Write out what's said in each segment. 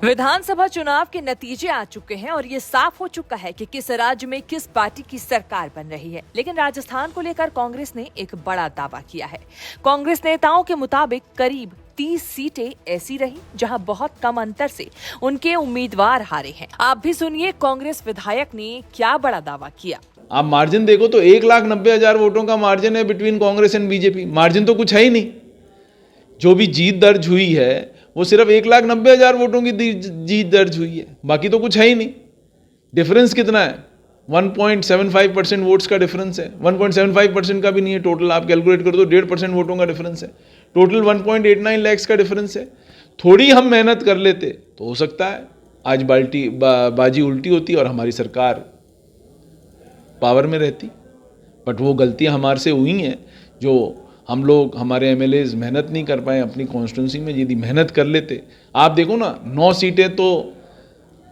विधानसभा चुनाव के नतीजे आ चुके हैं और ये साफ हो चुका है कि किस राज्य में किस पार्टी की सरकार बन रही है। लेकिन राजस्थान को लेकर कांग्रेस ने एक बड़ा दावा किया है। कांग्रेस नेताओं के मुताबिक करीब 30 सीटें ऐसी रही जहां बहुत कम अंतर से उनके उम्मीदवार हारे हैं। आप भी सुनिए कांग्रेस विधायक ने क्या बड़ा दावा किया। आप मार्जिन देखो तो 1,90,000 वोटों का मार्जिन है between Congress and BJP. Margin तो कुछ है ही नहीं। जो भी जीत दर्ज हुई है वो सिर्फ 1,90,000 वोटों की जीत दर्ज हुई है, बाकी तो कुछ है ही नहीं। डिफरेंस कितना है? 1.75% वोट्स का डिफरेंस है। 1.75% का भी नहीं है टोटल, आप कैलकुलेट कर दो 1.5% वोटों का डिफरेंस है। टोटल 1.89 लाख का डिफरेंस है। थोड़ी हम मेहनत कर लेते तो हो सकता है आज बाजी उल्टी होती और हमारी सरकार पावर में रहती। बट वो गलतियां हमारे से हुई हैं जो हम लोग, हमारे एमएलएज मेहनत नहीं कर पाए अपनी कॉन्स्टिट्यूंसी में। यदि मेहनत कर लेते, आप देखो ना 9 सीटें तो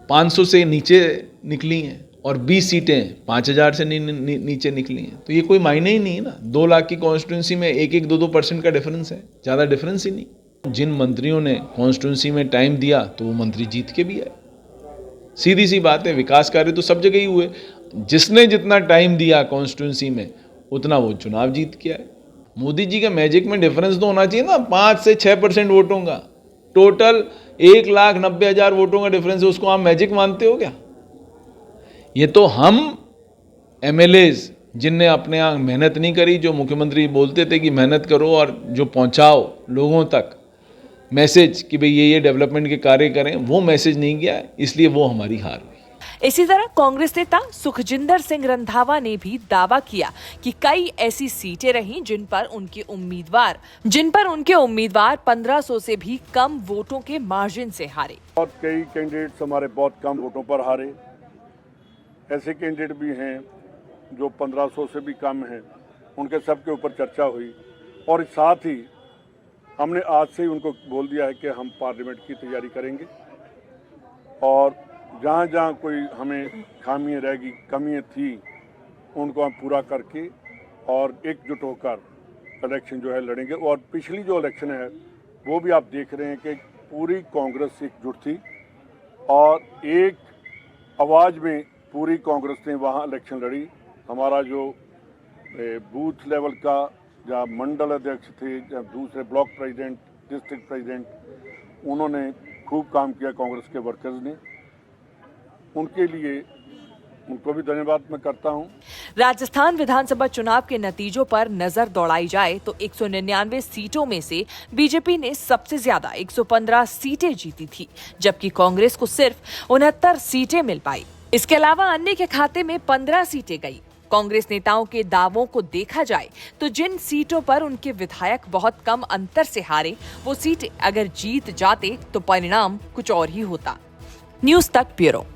500 से नीचे निकली हैं और 20 सीटें 5,000 से नीचे निकली हैं। तो ये कोई मायने ही नहीं है ना। 2 लाख की कॉन्स्टिट्यूंसी में 1-1, 2-2% का डिफरेंस है, ज़्यादा डिफरेंस ही नहीं। जिन मंत्रियों ने कॉन्स्टिट्यूंसी में टाइम दिया तो वो मंत्री जीत के भी आए। सीधी सी बात है, विकास कार्य तो सब जगह ही हुए। जिसने जितना टाइम दिया कॉन्स्टिट्यूंसी में उतना वो चुनाव जीत के आए। मोदी जी के मैजिक में डिफरेंस तो होना चाहिए ना 5 से 6% वोटों का। टोटल 1,90,000 वोटों का डिफरेंस है, उसको आप मैजिक मानते हो क्या? ये तो हम एमएलएज जिनने अपने यहाँ मेहनत नहीं करी, जो मुख्यमंत्री बोलते थे कि मेहनत करो और जो पहुंचाओ लोगों तक मैसेज कि भाई ये डेवलपमेंट के कार्य करें, वो मैसेज नहीं गया, इसलिए वो हमारी हार हुई। इसी तरह कांग्रेस नेता सुखजिंदर सिंह रंधावा ने भी दावा किया कि कई ऐसी सीटें रहीं जिन पर उनके उम्मीदवार 1500 से भी कम वोटों के मार्जिन से हारे। और कई कैंडिडेट्स हमारे बहुत कम वोटों पर हारे। ऐसे कैंडिडेट भी हैं जो 1500 से भी कम हैं, उनके सबके ऊपर चर्चा हुई और साथ ही हमने आज से ही उनको बोल दिया है कि हम पार्लियामेंट की तैयारी करेंगे और जहाँ जहाँ कोई हमें खामियाँ रहेगी, कमियाँ थी, उनको हम पूरा करके और एकजुट होकर इलेक्शन जो है लड़ेंगे। और पिछली जो इलेक्शन है वो भी आप देख रहे हैं कि पूरी कांग्रेस एकजुट थी और एक आवाज़ में पूरी कांग्रेस ने वहाँ इलेक्शन लड़ी। हमारा जो बूथ लेवल का या मंडल अध्यक्ष थे या दूसरे ब्लॉक प्रेसिडेंट, डिस्ट्रिक्ट प्रेसिडेंट, उन्होंने खूब काम किया कांग्रेस के वर्कर्स ने। उनके लिए उनको भी धन्यवाद मैं करता हूं। राजस्थान विधानसभा चुनाव के नतीजों पर नजर दौड़ाई जाए तो 199 सीटों में से बीजेपी ने सबसे ज्यादा 115 सीटें जीती थी, जबकि कांग्रेस को सिर्फ 69 सीटें मिल पाई। इसके अलावा अन्य के खाते में 15 सीटें गई। कांग्रेस नेताओं के दावों को देखा जाए तो जिन सीटों पर उनके विधायक बहुत कम अंतर से हारे, वो सीटें अगर जीत जाते तो परिणाम कुछ और ही होता। न्यूज़ तक ब्यूरो।